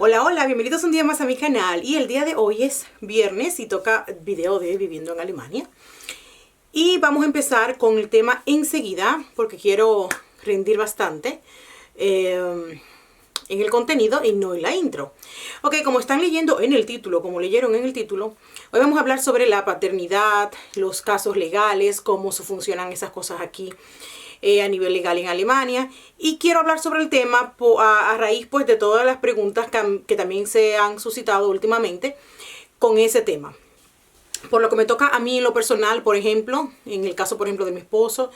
Hola, hola, bienvenidos un día más a mi canal. Y el día de hoy es viernes y toca video de Viviendo en Alemania. Y vamos a empezar con el tema enseguida porque quiero rendir bastante en el contenido y no en la intro. Ok, como están leyendo en el título, como leyeron en el título, hoy vamos a hablar sobre la paternidad, los casos legales, cómo funcionan esas cosas aquí a nivel legal en Alemania, y quiero hablar sobre el tema a raíz pues de todas las preguntas que también se han suscitado últimamente con ese tema. Por lo que me toca a mí en lo personal, por ejemplo, en el caso por ejemplo de mi esposo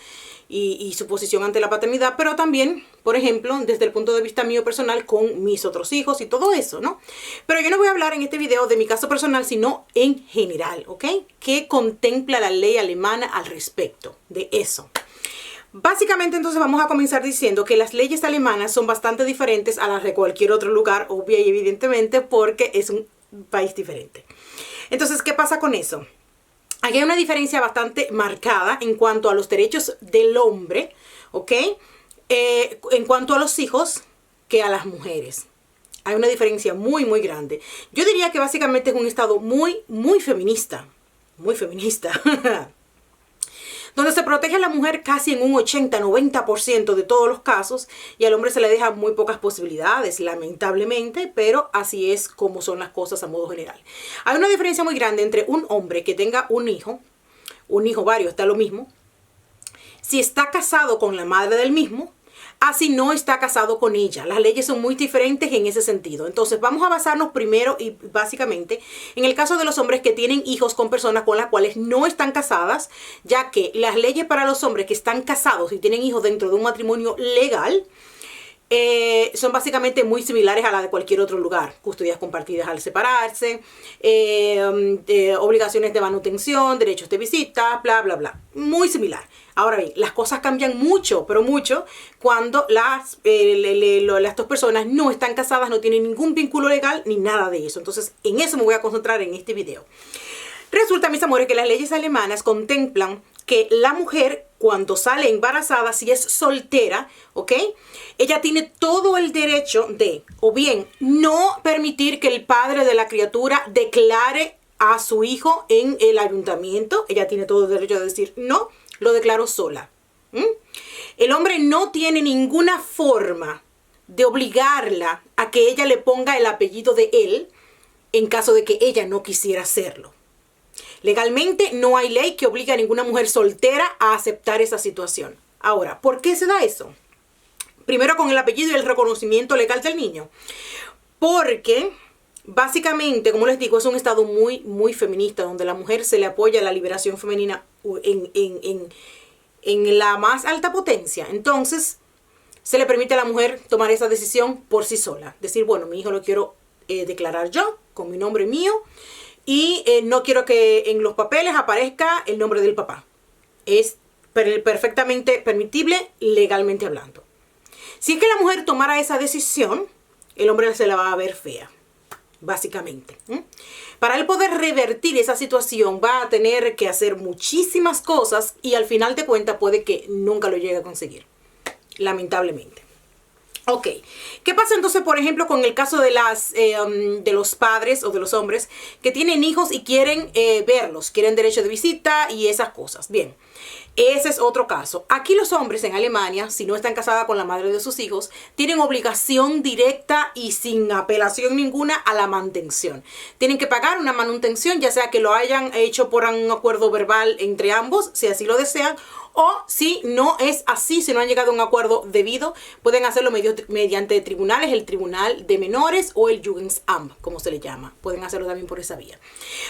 y su posición ante la paternidad, pero también, por ejemplo, desde el punto de vista mío personal con mis otros hijos y todo eso, ¿no? Pero yo no voy a hablar en este video de mi caso personal, sino en general, ¿ok? ¿Qué contempla la ley alemana al respecto de eso? Básicamente entonces vamos a comenzar diciendo que las leyes alemanas son bastante diferentes a las de cualquier otro lugar, obvia y evidentemente porque es un país diferente. Entonces, ¿qué pasa con eso? Aquí hay una diferencia bastante marcada en cuanto a los derechos del hombre, ¿ok? En cuanto a los hijos que a las mujeres. Hay una diferencia muy, muy grande. Yo diría que básicamente es un estado muy, muy feminista. Muy feminista. Donde se protege a la mujer casi en un 80-90% de todos los casos y al hombre se le deja muy pocas posibilidades, lamentablemente, pero así es como son las cosas a modo general. Hay una diferencia muy grande entre un hombre que tenga un hijo varios, está lo mismo, si está casado con la madre del mismo, así no está casado con ella. Las leyes son muy diferentes en ese sentido. Entonces vamos a basarnos primero y básicamente en el caso de los hombres que tienen hijos con personas con las cuales no están casadas, ya que las leyes para los hombres que están casados y tienen hijos dentro de un matrimonio legal son básicamente muy similares a la de cualquier otro lugar. Custodias compartidas al separarse, obligaciones de manutención, derechos de visita, bla, bla, bla. Muy similar. Ahora bien, las cosas cambian mucho, pero mucho, cuando las dos personas no están casadas, no tienen ningún vínculo legal ni nada de eso. Entonces, en eso me voy a concentrar en este video. Resulta, mis amores, que las leyes alemanas contemplan que la mujer, cuando sale embarazada, si es soltera, ¿ok? Ella tiene todo el derecho de, o bien, no permitir que el padre de la criatura declare a su hijo en el ayuntamiento. Ella tiene todo el derecho de decir, no, lo declaro sola. El hombre no tiene ninguna forma de obligarla a que ella le ponga el apellido de él en caso de que ella no quisiera hacerlo. Legalmente no hay ley que obligue a ninguna mujer soltera a aceptar esa situación. Ahora, ¿por qué se da eso? Primero con el apellido y el reconocimiento legal del niño. Porque básicamente, como les digo, es un estado muy, muy feminista, donde la mujer se le apoya a la liberación femenina en la más alta potencia. Entonces, se le permite a la mujer tomar esa decisión por sí sola. Decir, bueno, mi hijo lo quiero declarar yo, con mi nombre mío, y no quiero que en los papeles aparezca el nombre del papá. Es perfectamente permitible legalmente hablando. Si es que la mujer tomara esa decisión, el hombre se la va a ver fea, básicamente. Para él poder revertir esa situación va a tener que hacer muchísimas cosas y al final de cuentas puede que nunca lo llegue a conseguir, lamentablemente. Ok, ¿qué pasa entonces, por ejemplo, con el caso de los padres o de los hombres que tienen hijos y quieren verlos, quieren derecho de visita y esas cosas? Bien, ese es otro caso. Aquí los hombres en Alemania, si no están casados con la madre de sus hijos, tienen obligación directa y sin apelación ninguna a la manutención. Tienen que pagar una manutención, ya sea que lo hayan hecho por un acuerdo verbal entre ambos, si así lo desean, o si no es así, si no han llegado a un acuerdo debido, pueden hacerlo mediante tribunales, el tribunal de menores o el Jugendamt, como se le llama. Pueden hacerlo también por esa vía.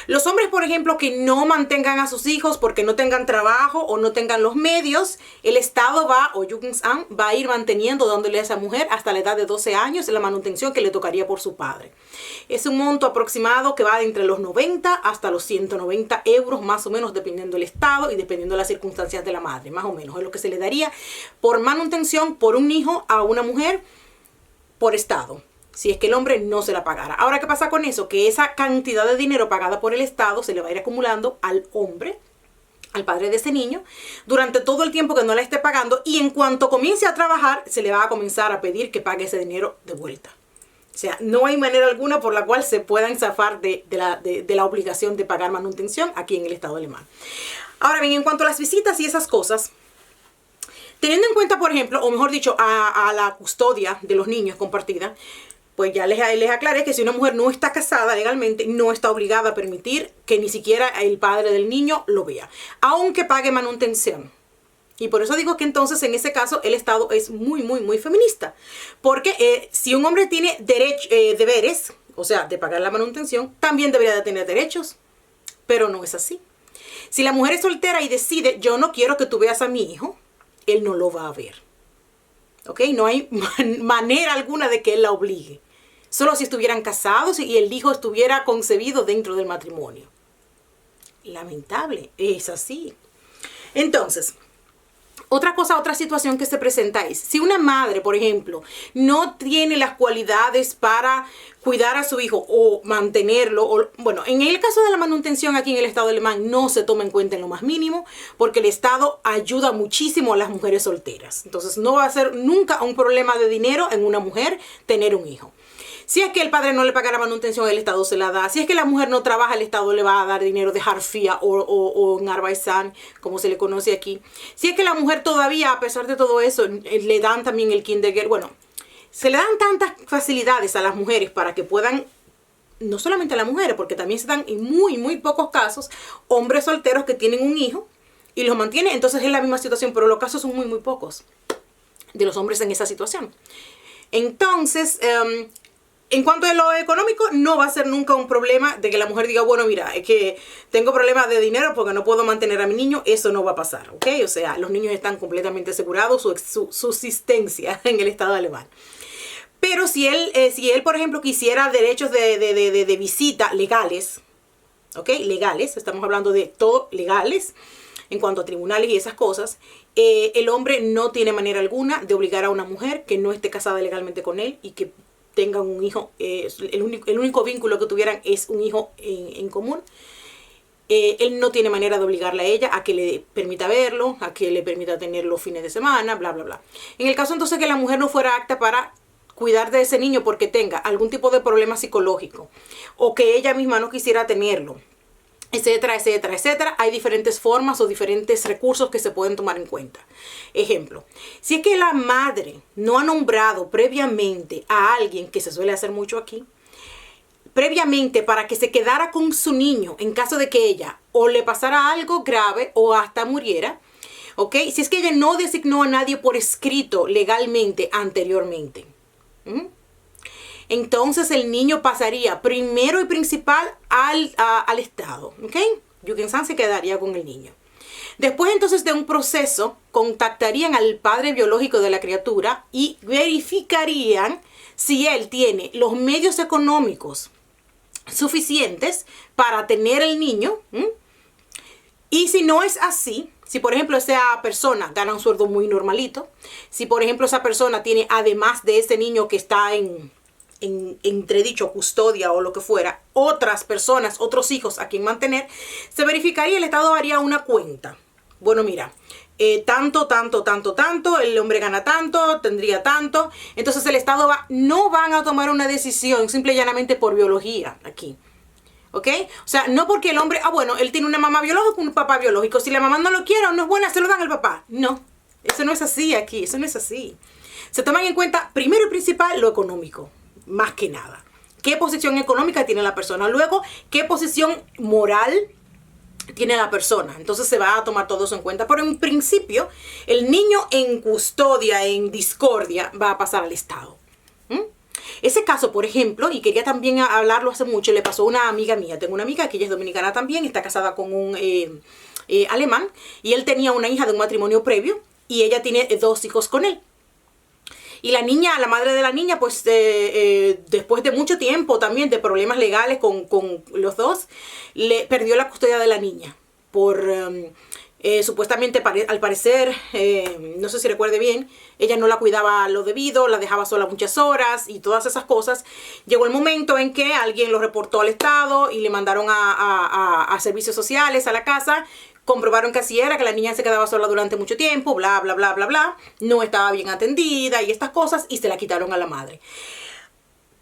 Los hombres, por ejemplo, que no mantengan a sus hijos porque no tengan trabajo o no tengan los medios, el Estado o Jugendamt va a ir manteniendo, dándole a esa mujer hasta la edad de 12 años la manutención que le tocaría por su padre. Es un monto aproximado que va de entre los 90 hasta los 190 euros, más o menos, dependiendo del estado y dependiendo de las circunstancias de la madre. Más o menos es lo que se le daría por manutención por un hijo a una mujer por estado, si es que el hombre no se la pagara. Ahora, ¿qué pasa con eso? Que esa cantidad de dinero pagada por el Estado se le va a ir acumulando al hombre, al padre de ese niño, durante todo el tiempo que no la esté pagando, y en cuanto comience a trabajar, se le va a comenzar a pedir que pague ese dinero de vuelta. O sea, no hay manera alguna por la cual se puedan zafar de la obligación de pagar manutención aquí en el Estado alemán. Ahora bien, en cuanto a las visitas y esas cosas, teniendo en cuenta, por ejemplo, o mejor dicho, a la custodia de los niños compartida, pues ya les aclaré que si una mujer no está casada legalmente, no está obligada a permitir que ni siquiera el padre del niño lo vea, aunque pague manutención. Y por eso digo que entonces en ese caso el Estado es muy, muy, muy feminista. Porque si un hombre tiene deberes, o sea, de pagar la manutención, también debería de tener derechos. Pero no es así. Si la mujer es soltera y decide, yo no quiero que tú veas a mi hijo, él no lo va a ver. ¿Ok? No hay manera alguna de que él la obligue. Solo si estuvieran casados y el hijo estuviera concebido dentro del matrimonio. Lamentable, es así. Entonces, otra situación que se presenta es, si una madre, por ejemplo, no tiene las cualidades para cuidar a su hijo o mantenerlo, bueno, en el caso de la manutención aquí en el Estado alemán no se toma en cuenta en lo más mínimo, porque el Estado ayuda muchísimo a las mujeres solteras. Entonces no va a ser nunca un problema de dinero en una mujer tener un hijo. Si es que el padre no le paga la manutención, el Estado se la da. Si es que la mujer no trabaja, el Estado le va a dar dinero de Harfia o en Arbeitsamt, como se le conoce aquí. Si es que la mujer todavía, a pesar de todo eso, le dan también el Kindergeld. Bueno, se le dan tantas facilidades a las mujeres para que puedan, no solamente a las mujeres, porque también se dan en muy, muy pocos casos, hombres solteros que tienen un hijo y los mantienen. Entonces es la misma situación, pero los casos son muy, muy pocos de los hombres en esa situación. Entonces, en cuanto a lo económico, no va a ser nunca un problema de que la mujer diga, bueno, mira, es que tengo problemas de dinero porque no puedo mantener a mi niño. Eso no va a pasar, ¿ok? O sea, los niños están completamente asegurados, su subsistencia en el Estado alemán. Pero si él, por ejemplo, quisiera derechos de visita legales, ¿ok? Legales, estamos hablando de todo legales, en cuanto a tribunales y esas cosas, el hombre no tiene manera alguna de obligar a una mujer que no esté casada legalmente con él y que tengan un hijo, el único vínculo que tuvieran es un hijo en común. Él no tiene manera de obligarle a ella a que le permita verlo, a que le permita tener los fines de semana, bla, bla, bla. En el caso entonces que la mujer no fuera apta para cuidar de ese niño porque tenga algún tipo de problema psicológico o que ella misma no quisiera tenerlo, etcétera, etcétera, etcétera, hay diferentes formas o diferentes recursos que se pueden tomar en cuenta. Ejemplo, si es que la madre no ha nombrado previamente a alguien, que se suele hacer mucho aquí, previamente para que se quedara con su niño en caso de que ella o le pasara algo grave o hasta muriera, ¿ok? Si es que ella no designó a nadie por escrito legalmente anteriormente. Entonces el niño pasaría primero y principal al Estado, ¿ok? Jugendamt se quedaría con el niño. Después entonces de un proceso, contactarían al padre biológico de la criatura y verificarían si él tiene los medios económicos suficientes para tener el niño. Y si no es así, si por ejemplo esa persona gana un sueldo muy normalito, si por ejemplo esa persona tiene, además de ese niño que está en entredicho, custodia o lo que fuera, otras personas, otros hijos a quien mantener, se verificaría, el Estado haría una cuenta. Bueno, mira, tanto, el hombre gana tanto, tendría tanto. Entonces el Estado no van a tomar una decisión simple y llanamente por biología aquí. ¿Ok? O sea, no porque el hombre, bueno, él tiene una mamá biológica o un papá biológico. Si la mamá no lo quiere o no es buena, se lo dan al papá. No, eso no es así aquí, eso no es así. Se toman en cuenta, primero y principal, lo económico, más que nada. ¿Qué posición económica tiene la persona? Luego, ¿qué posición moral tiene la persona? Entonces se va a tomar todo eso en cuenta. Pero en principio, el niño en custodia, en discordia, va a pasar al Estado. Ese caso, por ejemplo, y quería también hablarlo hace mucho, le pasó a una amiga mía. Tengo una amiga que ella es dominicana también, está casada con un alemán, y él tenía una hija de un matrimonio previo, y ella tiene 2 hijos con él. Y la niña, la madre de la niña, pues después de mucho tiempo también de problemas legales con los dos, le perdió la custodia de la niña. Supuestamente, al parecer, no sé si recuerde bien, ella no la cuidaba lo debido, la dejaba sola muchas horas y todas esas cosas. Llegó el momento en que alguien lo reportó al Estado y le mandaron a servicios sociales a la casa. Comprobaron que así era, que la niña se quedaba sola durante mucho tiempo, bla, bla, bla, bla, bla. No estaba bien atendida y estas cosas, y se la quitaron a la madre.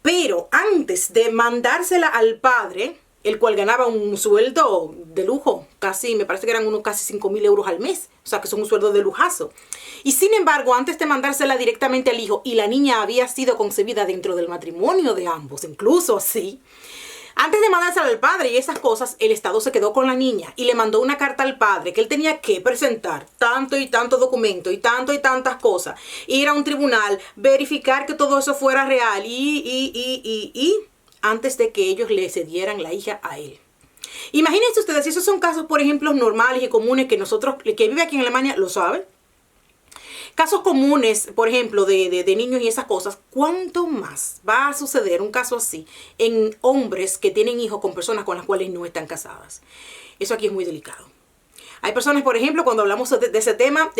Pero antes de mandársela al padre, el cual ganaba un sueldo de lujo, casi, me parece que eran unos casi 5.000 euros al mes, o sea que son un sueldo de lujazo. Y sin embargo, antes de mandársela directamente al hijo, y la niña había sido concebida dentro del matrimonio de ambos, incluso así, antes de mandársela al padre y esas cosas, el Estado se quedó con la niña y le mandó una carta al padre que él tenía que presentar tanto y tanto documento y tantas cosas, ir a un tribunal, verificar que todo eso fuera real y antes de que ellos le cedieran la hija a él. Imagínense ustedes, si esos son casos, por ejemplo, normales y comunes que nosotros, que vive aquí en Alemania, lo saben. Casos comunes, por ejemplo, de niños y esas cosas, ¿cuánto más va a suceder un caso así en hombres que tienen hijos con personas con las cuales no están casadas? Eso aquí es muy delicado. Hay personas, por ejemplo, cuando hablamos de ese tema,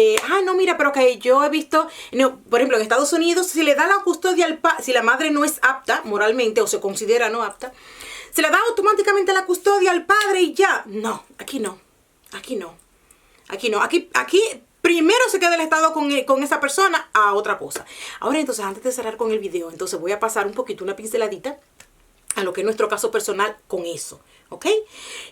no, mira, pero que yo he visto, no, por ejemplo, en Estados Unidos, si le da la custodia al padre, si la madre no es apta moralmente o se considera no apta, se le da automáticamente la custodia al padre y ya. No, aquí no, aquí no, aquí no, aquí primero se queda el Estado con esa persona a otra cosa. Ahora entonces, antes de cerrar con el video, entonces voy a pasar un poquito, una pinceladita a lo que es nuestro caso personal con eso, ¿ok?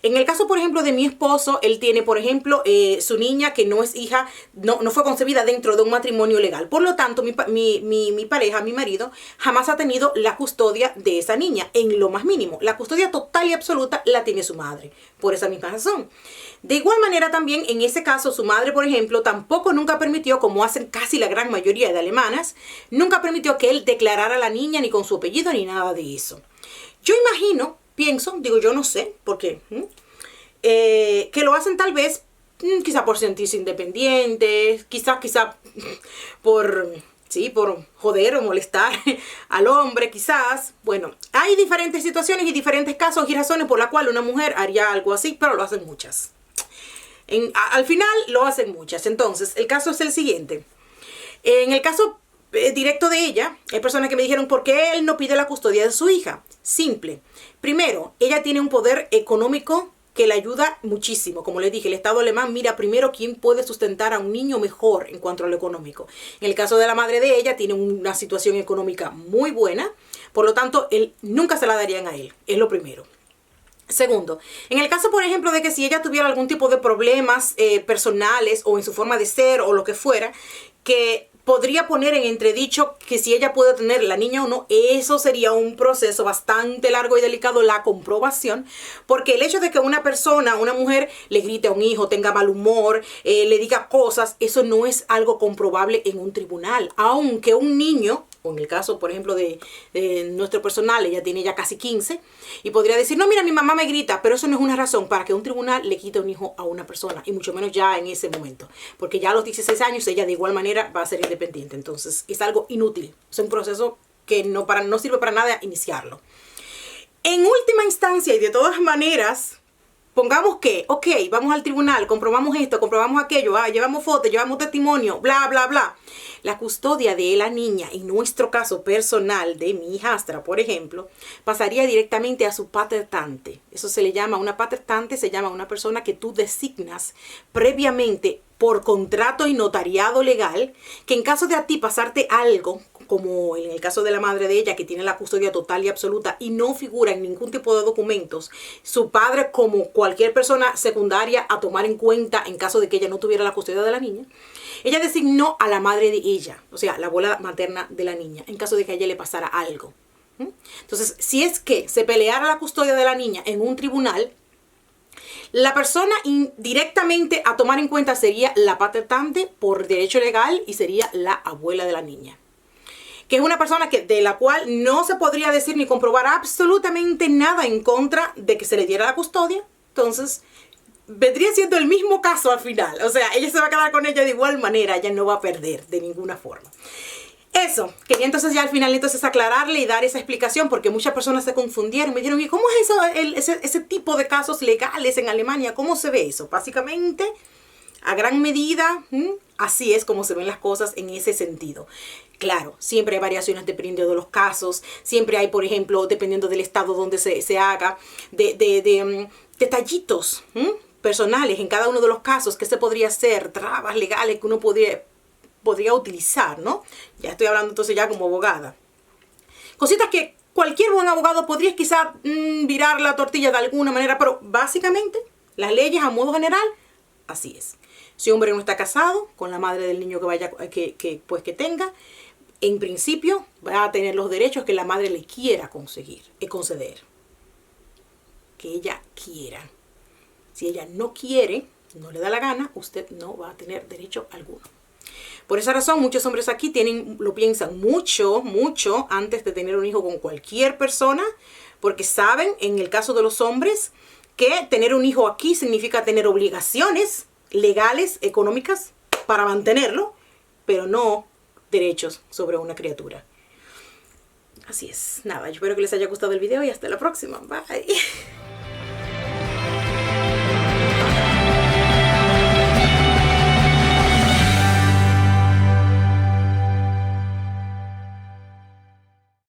En el caso, por ejemplo, de mi esposo, él tiene, por ejemplo, su niña que no es hija, no fue concebida dentro de un matrimonio legal. Por lo tanto, mi pareja, mi marido, jamás ha tenido la custodia de esa niña, en lo más mínimo. La custodia total y absoluta la tiene su madre, por esa misma razón. De igual manera también, en ese caso, su madre, por ejemplo, tampoco nunca permitió, como hacen casi la gran mayoría de alemanas, nunca permitió que él declarara a la niña ni con su apellido ni nada de eso. Yo imagino, pienso, digo yo no sé, porque que lo hacen tal vez, quizá por sentirse independientes, quizá por joder o molestar al hombre, quizás. Bueno, hay diferentes situaciones y diferentes casos y razones por las cuales una mujer haría algo así, pero lo hacen muchas. Al final lo hacen muchas. Entonces, el caso es el siguiente. En el caso directo de ella, hay personas que me dijeron, ¿por qué él no pide la custodia de su hija? Simple. Primero, ella tiene un poder económico que le ayuda muchísimo. Como les dije, el Estado alemán mira primero quién puede sustentar a un niño mejor en cuanto a lo económico. En el caso de la madre de ella, tiene una situación económica muy buena. Por lo tanto, él nunca se la darían a él. Es lo primero. Segundo, en el caso, por ejemplo, de que si ella tuviera algún tipo de problemas personales o en su forma de ser o lo que fuera, que podría poner en entredicho que si ella puede tener la niña o no, eso sería un proceso bastante largo y delicado, la comprobación, porque el hecho de que una persona, una mujer, le grite a un hijo, tenga mal humor, le diga cosas, eso no es algo comprobable en un tribunal, aunque un niño, o en el caso, por ejemplo, de nuestro personal, ella tiene ya casi 15, y podría decir, no, mira, mi mamá me grita, pero eso no es una razón para que un tribunal le quite un hijo a una persona, y mucho menos ya en ese momento, porque ya a los 16 años ella de igual manera va a ser independiente, entonces es algo inútil, es un proceso que no sirve para nada iniciarlo. En última instancia, y de todas maneras, pongamos que, ok, vamos al tribunal, comprobamos esto, comprobamos aquello, llevamos fotos, llevamos testimonio, bla, bla, bla. La custodia de la niña, en nuestro caso personal, de mi hijastra, por ejemplo, pasaría directamente a su paternante. Eso se le llama una paternante, se llama una persona que tú designas previamente por contrato y notariado legal, que en caso de a ti pasarte algo, como en el caso de la madre de ella, que tiene la custodia total y absoluta y no figura en ningún tipo de documentos, su padre, como cualquier persona secundaria a tomar en cuenta en caso de que ella no tuviera la custodia de la niña, ella designó a la madre de ella, o sea, la abuela materna de la niña, en caso de que a ella le pasara algo. Entonces, si es que se peleara la custodia de la niña en un tribunal, la persona directamente a tomar en cuenta sería la paternante por derecho legal y sería la abuela de la niña, que es una persona de la cual no se podría decir ni comprobar absolutamente nada en contra de que se le diera la custodia. Entonces, vendría siendo el mismo caso al final. O sea, ella se va a quedar con ella de igual manera, ella no va a perder de ninguna forma. Eso, quería entonces ya al final entonces aclararle y dar esa explicación, porque muchas personas se confundieron, me dijeron, ¿y cómo es eso, ese tipo de casos legales en Alemania? ¿Cómo se ve eso? Básicamente, a gran medida, así es como se ven las cosas en ese sentido. Claro, siempre hay variaciones dependiendo de los casos, siempre hay, por ejemplo, dependiendo del estado donde se haga, detallitos personales en cada uno de los casos, que se podría hacer, trabas legales que uno podría utilizar, ¿no? Ya estoy hablando entonces ya como abogada. Cositas que cualquier buen abogado podría quizá virar la tortilla de alguna manera, pero básicamente las leyes a modo general, así es. Si un hombre no está casado con la madre del niño que tenga, en principio va a tener los derechos que la madre le quiera conceder. Que ella quiera. Si ella no quiere, no le da la gana, usted no va a tener derecho alguno. Por esa razón, muchos hombres aquí lo piensan mucho antes de tener un hijo con cualquier persona, porque saben, en el caso de los hombres, que tener un hijo aquí significa tener obligaciones legales, económicas, para mantenerlo, pero no derechos sobre una criatura. Así es. Nada, yo espero que les haya gustado el video y hasta la próxima. Bye.